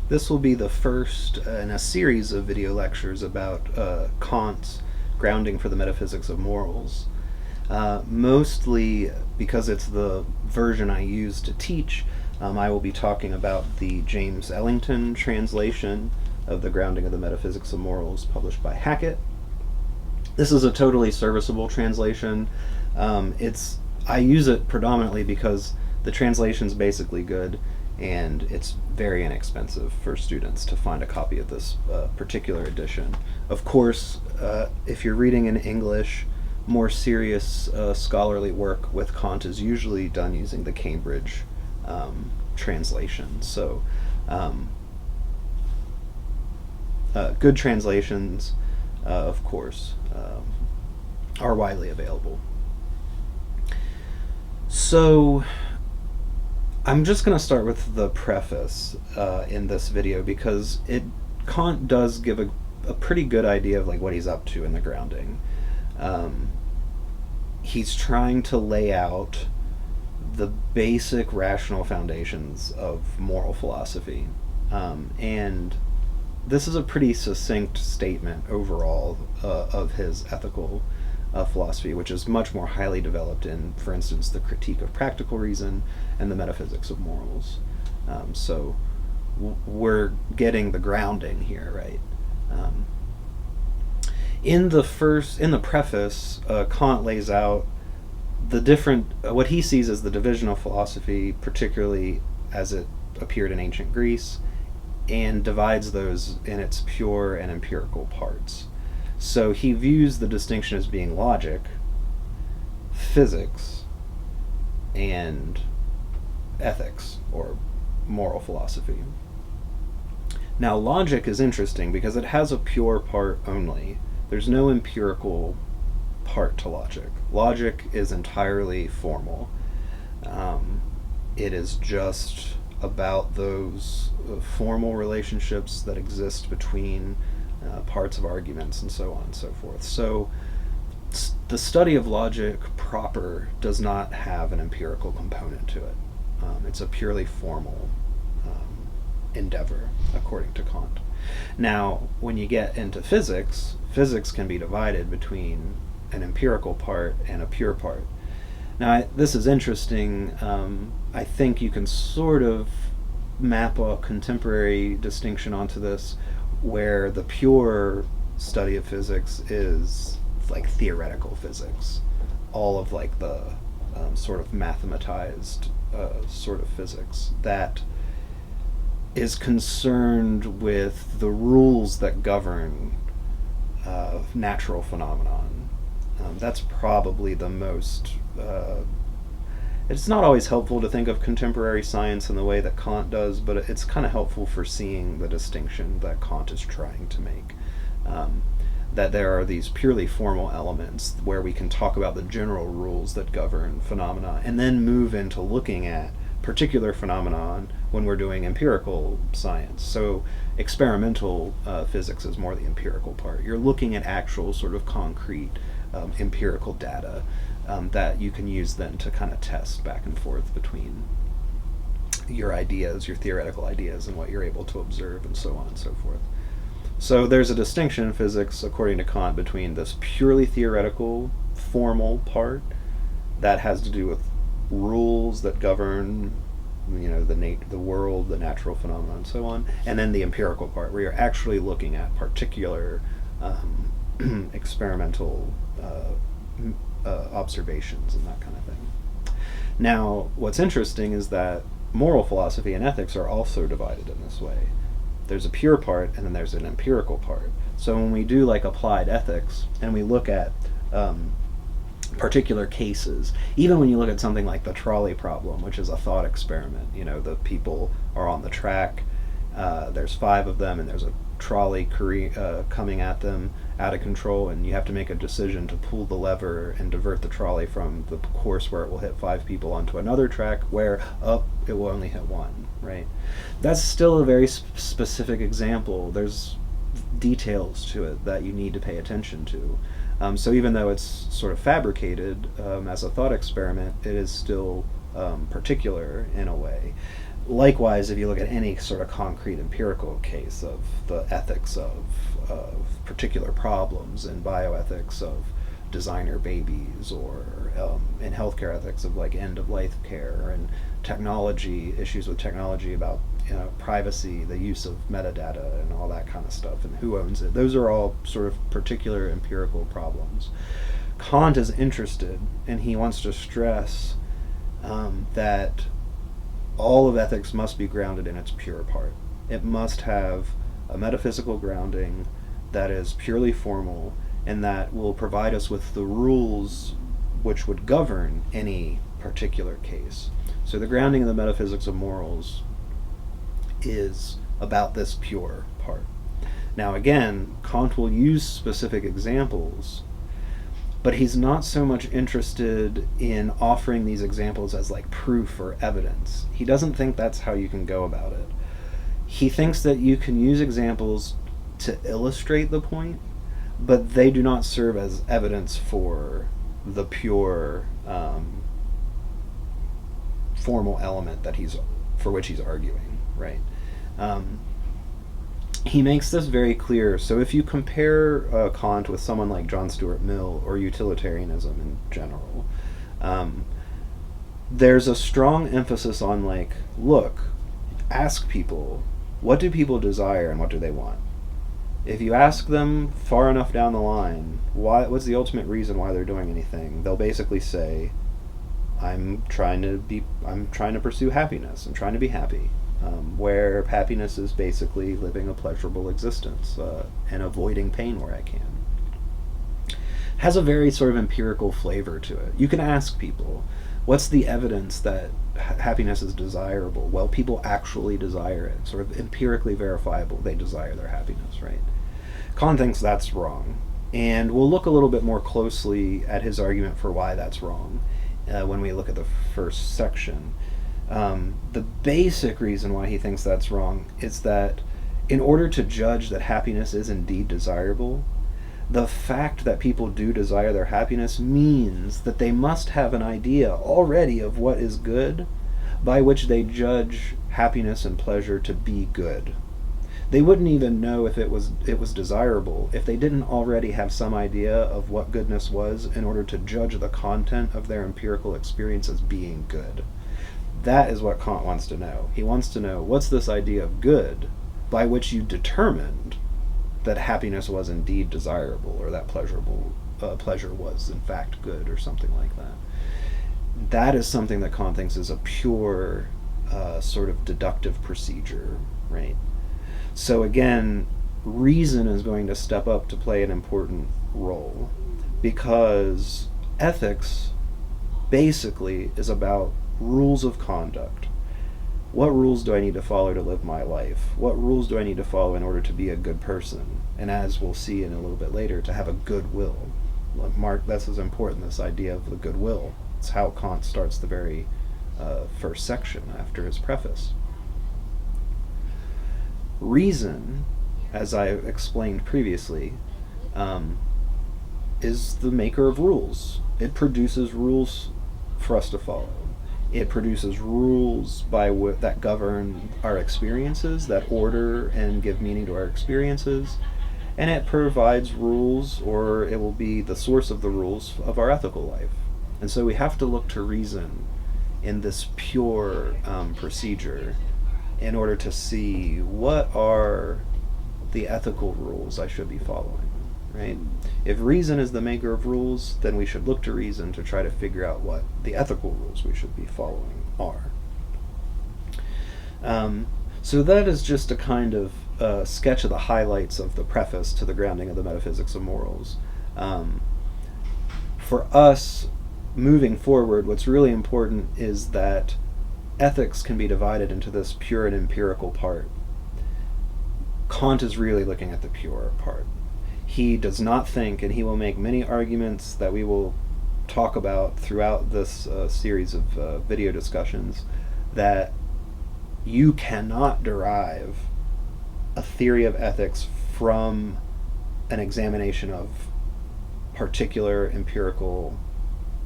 This will be the first in a series of video lectures about Kant's grounding for the metaphysics of morals. Mostly because it's the version I use to teach, I will be talking about the James Ellington translation of the Grounding of the Metaphysics of Morals published by Hackett. This is a totally serviceable translation. I use it predominantly because the translation's basically good, and it's very inexpensive for students to find a copy of this particular edition. Of course, if you're reading in English, more serious scholarly work with Kant is usually done using the Cambridge translation. So, good translations, of course, are widely available. So, I'm just going to start with the preface in this video because Kant does give a pretty good idea of like what he's up to in the grounding. He's trying to lay out the basic rational foundations of moral philosophy, and this is a pretty succinct statement overall of his ethical philosophy, which is much more highly developed in, for instance, the Critique of Practical Reason and the Metaphysics of Morals. So we're getting the grounding here, right? In the preface, Kant lays out the different, what he sees as the division of philosophy, particularly as it appeared in ancient Greece, and divides those in its pure and empirical parts. So he views the distinction as being logic, physics, and ethics, or moral philosophy. Now, logic is interesting because it has a pure part only. There's no empirical part to logic. Logic is entirely formal. It is just about those formal relationships that exist between parts of arguments and so on and so forth. So the study of logic proper does not have an empirical component to it. It's a purely formal endeavor, according to Kant. Now, when you get into physics, physics can be divided between an empirical part and a pure part. Now, this is interesting. I think you can sort of map a contemporary distinction onto this, where the pure study of physics is like theoretical physics, all of like the sort of mathematized sort of physics that is concerned with the rules that govern natural phenomenon. That's probably the most it's not always helpful to think of contemporary science in the way that Kant does, but it's kind of helpful for seeing the distinction that Kant is trying to make. That there are these purely formal elements where we can talk about the general rules that govern phenomena and then move into looking at particular phenomenon when we're doing empirical science. So experimental physics is more the empirical part. You're looking at actual sort of concrete empirical data that you can use then to kind of test back and forth between your ideas, your theoretical ideas, and what you're able to observe, and so on and so forth. So there's a distinction in physics, according to Kant, between this purely theoretical, formal part that has to do with rules that govern, the world, the natural phenomena, and so on, and then the empirical part, where you're actually looking at particular experimental observations and that kind of thing. Now, what's interesting is that moral philosophy and ethics are also divided in this way. There's a pure part and then there's an empirical part. So when we do like applied ethics and we look at particular cases, even when you look at something like the trolley problem, which is a thought experiment, the people are on the track, there's 5 of them, and there's a trolley coming at them out of control, and you have to make a decision to pull the lever and divert the trolley from the course where it will hit 5 people onto another track where it will only hit 1, right? That's still a very specific example. There's details to it that you need to pay attention to. So even though it's sort of fabricated as a thought experiment, it is still particular in a way. Likewise, if you look at any sort of concrete empirical case of the ethics of particular problems in bioethics of designer babies, or in healthcare ethics of like end of life care, and technology issues with technology about privacy, the use of metadata, and all that kind of stuff, and who owns it. Those are all sort of particular empirical problems. Kant is interested, and he wants to stress that all of ethics must be grounded in its pure part. It must have a metaphysical grounding that is purely formal, and that will provide us with the rules which would govern any particular case. So the grounding of the metaphysics of morals is about this pure part. Now again, Kant will use specific examples, but he's not so much interested in offering these examples as like proof or evidence. He doesn't think that's how you can go about it. He thinks that you can use examples to illustrate the point, but they do not serve as evidence for the pure formal element that for which he's arguing, right? He makes this very clear. So if you compare Kant with someone like John Stuart Mill or utilitarianism in general, there's a strong emphasis on like, look, ask people, what do people desire and what do they want? If you ask them far enough down the line, what's the ultimate reason why they're doing anything, they'll basically say, I'm trying to pursue happiness. I'm trying to be happy. Where happiness is basically living a pleasurable existence and avoiding pain where I can. Has a very sort of empirical flavor to it. You can ask people, what's the evidence that happiness is desirable? Well, people actually desire it. Sort of empirically verifiable, they desire their happiness, right? Kant thinks that's wrong. And we'll look a little bit more closely at his argument for why that's wrong when we look at the first section. The basic reason why he thinks that's wrong is that in order to judge that happiness is indeed desirable, the fact that people do desire their happiness means that they must have an idea already of what is good by which they judge happiness and pleasure to be good. They wouldn't even know if it was desirable if they didn't already have some idea of what goodness was in order to judge the content of their empirical experience as being good. That is what Kant wants to know. He wants to know, what's this idea of good by which you determined that happiness was indeed desirable, or that pleasure was in fact good, or something like that. That is something that Kant thinks is a pure sort of deductive procedure, right? So again, reason is going to step up to play an important role, because ethics basically is about rules of conduct. What rules do I need to follow to live my life? What rules do I need to follow in order to be a good person? And as we'll see in a little bit later, to have a good will. This is important, this idea of the good will. It's how Kant starts the very first section after his preface. Reason, as I explained previously, is the maker of rules. It produces rules for us to follow. It produces rules that govern our experiences, that order and give meaning to our experiences, and it provides rules, or it will be the source of the rules of our ethical life. And so we have to look to reason in this pure procedure in order to see what are the ethical rules I should be following, right? If reason is the maker of rules, then we should look to reason to try to figure out what the ethical rules we should be following are. So that is just a kind of sketch of the highlights of the preface to the grounding of the Metaphysics of Morals. For us, moving forward, what's really important is that ethics can be divided into this pure and empirical part. Kant is really looking at the pure part. He does not think, and he will make many arguments that we will talk about throughout this series of video discussions, that you cannot derive a theory of ethics from an examination of particular empirical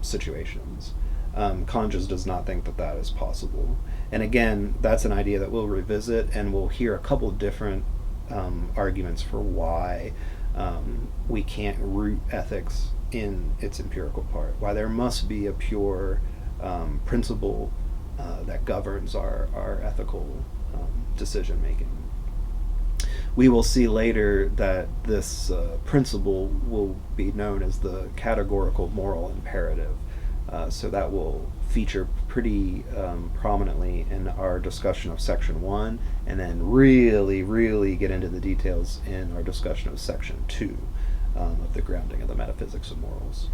situations. Kant just does not think that that is possible. And again, that's an idea that we'll revisit, and we'll hear a couple different arguments for why we can't root ethics in its empirical part, why there must be a pure principle that governs our ethical decision making. We will see later that this principle will be known as the categorical moral imperative. So that will feature pretty prominently in our discussion of Section 1, and then really get into the details in our discussion of Section 2 of the grounding of the Metaphysics of Morals.